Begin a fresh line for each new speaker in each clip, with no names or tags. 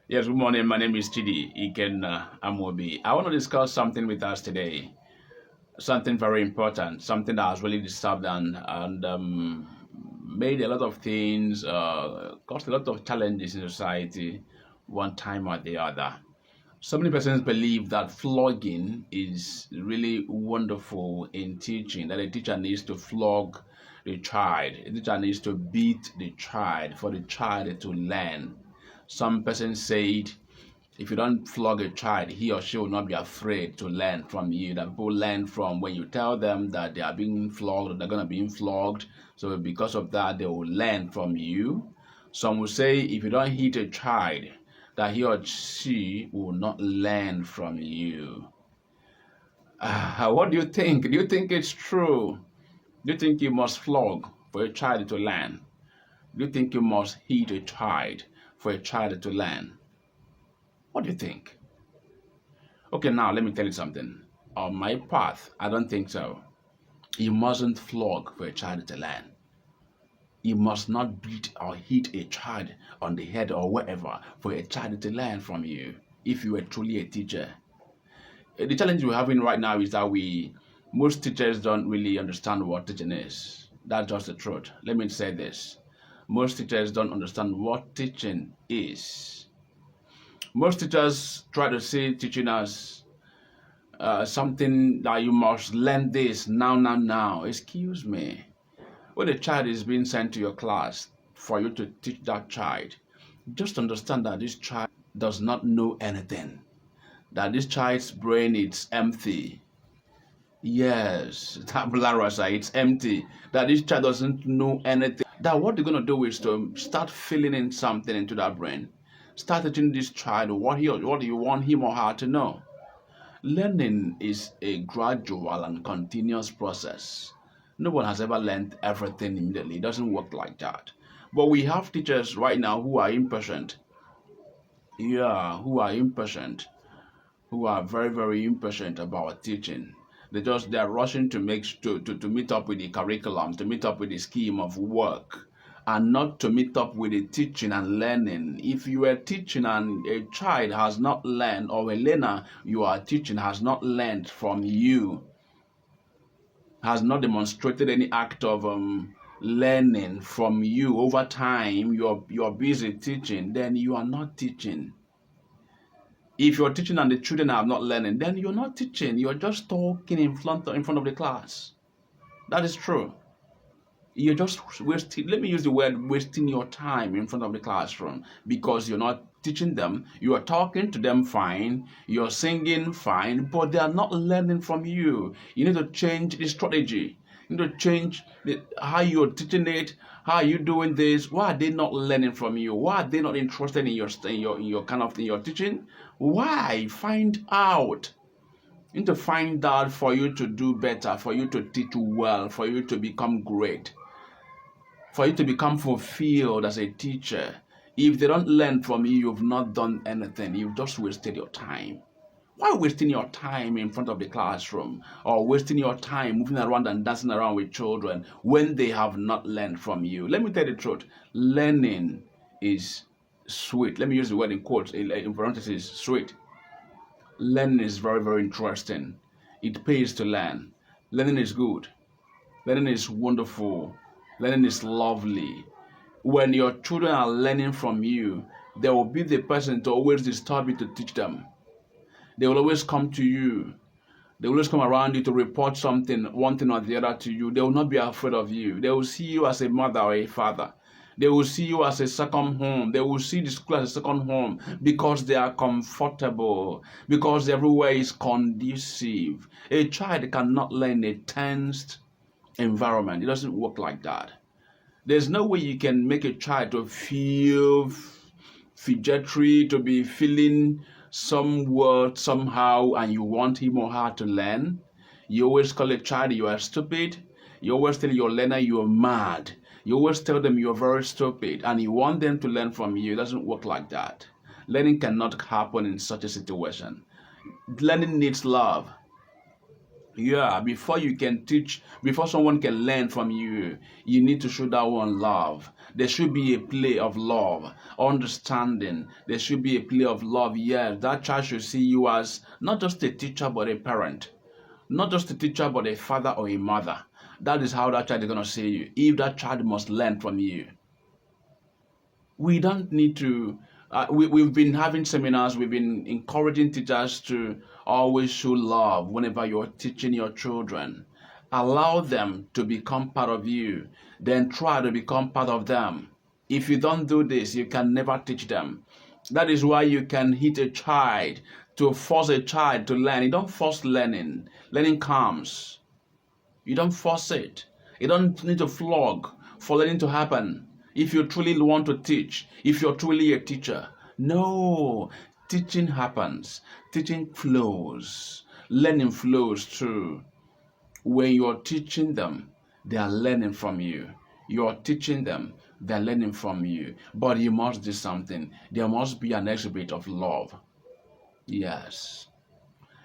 Yes, good morning. My name is Chidi Iken Amobi. I want to discuss something with us today. Something very important, something that has really disturbed and made a lot of things, caused a lot of challenges in society, one time or the other. So many persons believe that flogging is really wonderful in teaching, that a teacher needs to flog the child, a teacher needs to beat the child for the child to learn. Some persons said if you don't flog a child, he or she will not be afraid to learn from you. That people learn from when you tell them that they are being flogged, they're going to be flogged. So because of that, they will learn from you. Some will say if you don't hit a child, that he or she will not learn from you. What do you think? Do you think it's true? Do you think you must flog for a child to learn? Do you think you must hit a child for a child to learn? What do you think? Okay, now let me tell you something. On my path, I don't think so. You mustn't flog for a child to learn. You must not beat or hit a child on the head or wherever for a child to learn from you if you are truly a teacher. The challenge we're having right now is that most teachers don't really understand what teaching is. That's just the truth. Let me say this. Most teachers don't understand what teaching is. Most teachers try to say teaching us something that you must learn this now, now, now. Excuse me. When a child is being sent to your class for you to teach that child, just understand that this child does not know anything, that this child's brain is empty. Yes, tabula rasa, it's empty. That this child doesn't know anything. That what you're gonna do is to start filling in something into that brain. Start teaching this child what you want him or her to know. Learning is a gradual and continuous process. No one has ever learned everything immediately. It doesn't work like that. But we have teachers right now who are impatient. Yeah, who are impatient, who are very, very impatient about teaching. They're rushing to to meet up with the curriculum, to meet up with the scheme of work, and not to meet up with the teaching and learning. If you are teaching and a child has not learned, or a learner you are teaching has not learned from you, has not demonstrated any act of learning from you over time, you're busy teaching, then you are not teaching. If you're teaching and the children are not learning, then you're not teaching. You're just talking in front of the class. That is true. You're just wasting, let me use the word wasting your time in front of the classroom because you're not teaching them. You are talking to them fine, you're singing fine, but they are not learning from you. You need to change the strategy. You need to change how you're teaching it. How are you doing this? Why are they not learning from you? Why are they not interested in your kind of in your teaching? Why? Find out. You need to find out for you to do better, for you to teach well, for you to become great, for you to become fulfilled as a teacher. If they don't learn from you, you've not done anything. You've just wasted your time. Why wasting your time in front of the classroom or wasting your time moving around and dancing around with children when they have not learned from you? Let me tell you the truth. Learning is sweet. Let me use the word in quotes, in parentheses, sweet. Learning is very, very interesting. It pays to learn. Learning is good. Learning is wonderful. Learning is lovely. When your children are learning from you, they will be the person to always disturb you to teach them. They will always come to you. They will always come around you to report something, one thing or the other to you. They will not be afraid of you. They will see you as a mother or a father. They will see you as a second home. They will see the school as a second home because they are comfortable, because everywhere is conducive. A child cannot learn a tensed environment. It doesn't work like that. There's no way you can make a child to feel fidgetry, to be feeling some word somehow, and you want him or her to learn. You always call a child you are stupid. You always tell your learner you are mad. You always tell them you're very stupid, and you want them to learn from you. It doesn't work like that. Learning cannot happen in such a situation. Learning needs love. Yeah, before you can teach, before someone can learn from you, you need to show that one love. There should be a play of love, understanding. There should be a play of love. Yes, that child should see you as not just a teacher but a parent, not just a teacher but a father or a mother. That is how that child is going to see you. If that child must learn from you, we don't need to we've been having seminars, we've been encouraging teachers to always show love whenever you're teaching your children. Allow them to become part of you, then try to become part of them. If you don't do this, you can never teach them. That is why you can hit a child to force a child to learn. You don't force learning. Learning comes. You don't force it. You don't need to flog for learning to happen. If you truly want to teach, if you're truly a teacher, no, teaching happens. Teaching flows. Learning flows through. When you're teaching them, they are learning from you. You're teaching them, they're learning from you. But you must do something. There must be an exhibit of love. Yes.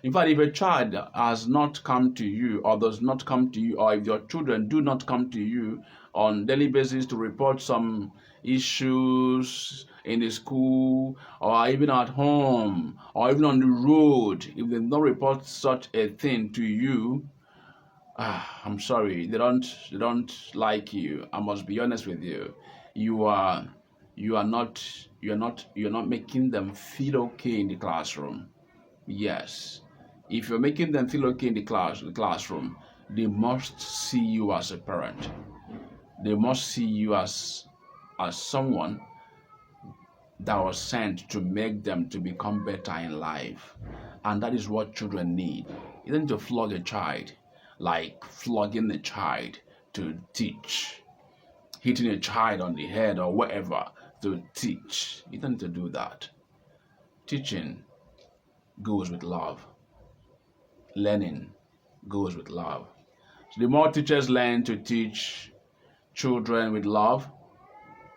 In fact, if a child has not come to you or does not come to you, or if your children do not come to you on daily basis to report some issues in the school or even at home or even on the road, if they don't report such a thing to you, I'm sorry, they don't like you. I must be honest with you. You are you are not you're not making them feel okay in the classroom. Yes. If you're making them feel okay in the classroom, they must see you as a parent. They must see you as someone that was sent to make them to become better in life. And that is what children need. You don't need to flog a child like flogging a child to teach, hitting a child on the head or whatever to teach. You don't need to do that. Teaching goes with love. Learning goes with love. So the more teachers learn to teach children with love,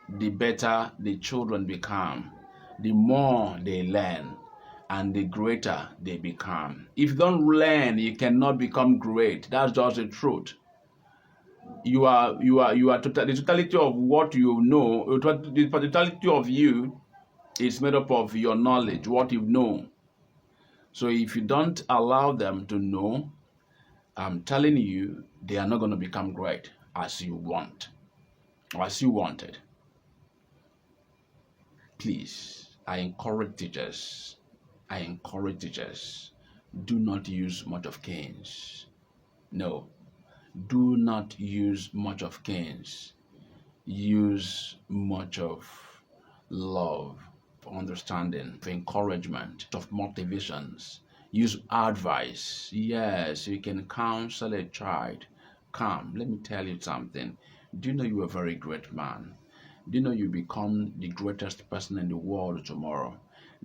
the better the children become. The more they learn and the greater they become. If you don't learn, you cannot become great. That's just the truth. The totality of what you know, the totality of you is made up of your knowledge, what you know. So if you don't allow them to know, I'm telling you, they are not going to become great as you want or as you wanted. Please, I encourage teachers. Do not use much of canes. No, do not use much of canes. Use much of love, for understanding, for encouragement, of motivations. Use advice. Yes, you can counsel a child. Come, let me tell you something. Do you know you're a very great man? Do you know you become the greatest person in the world tomorrow?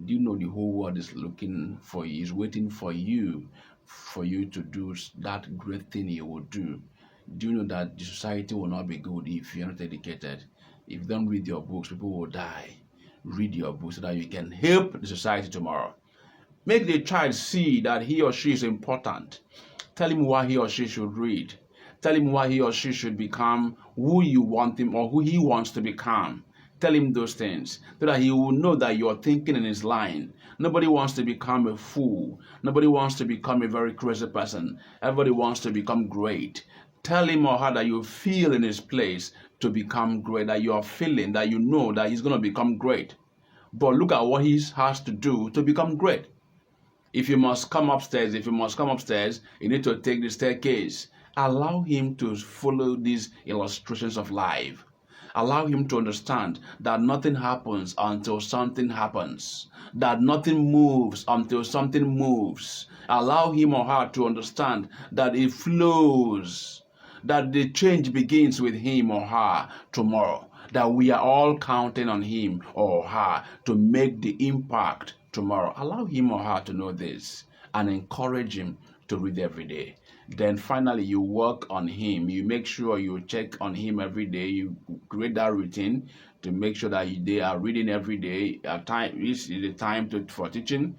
Do you know the whole world is looking for you, is waiting for you to do that great thing you will do? Do you know that the society will not be good if you're not educated? If you don't read your books, people will die. Read your books so that you can help the society tomorrow. Make the child see that he or she is important. Tell him why he or she should read. Tell him why he or she should become who you want him or who he wants to become. Tell him those things so that he will know that you're thinking in his line. Nobody wants to become a fool. Nobody wants to become a very crazy person. Everybody wants to become great. Tell him or her that you feel in his place to become great, that you are feeling, that you know that he's going to become great. But look at what he has to do to become great. If you must come upstairs, you need to take the staircase. Allow him to follow these illustrations of life. Allow him to understand that nothing happens until something happens, that nothing moves until something moves. Allow him or her to understand that it flows, that the change begins with him or her tomorrow, that we are all counting on him or her to make the impact tomorrow. Allow him or her to know this and encourage him to read every day. Then finally, you work on him. You make sure you check on him every day. You create that routine to make sure that they are reading every day. Time is the time for teaching.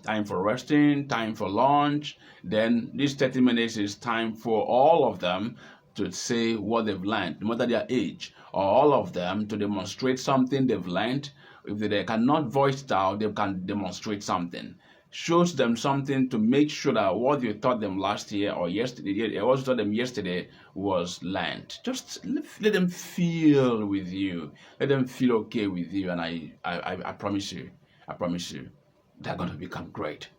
time for resting, time for lunch. Then this 30 minutes is time for all of them to say what they've learned, no matter their age, or all of them to demonstrate something they've learned. If they cannot voice it out, they can demonstrate something. Shows them something to make sure that what you taught them last year or yesterday, what you taught them yesterday was learned. Just let them feel with you. Let them feel okay with you. And I promise you, they're going to become great.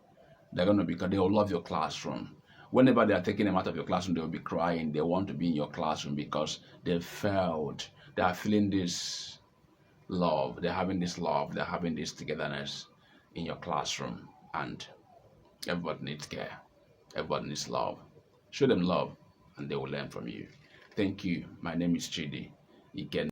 They're going to become, they will love your classroom. Whenever they are taking them out of your classroom, they will be crying. They want to be in your classroom because they felt, they are feeling this love. They're having this love. They're having this togetherness in your classroom. And everybody needs care. Everybody needs love. Show them love and they will learn from you. Thank you. My name is Chidi. You can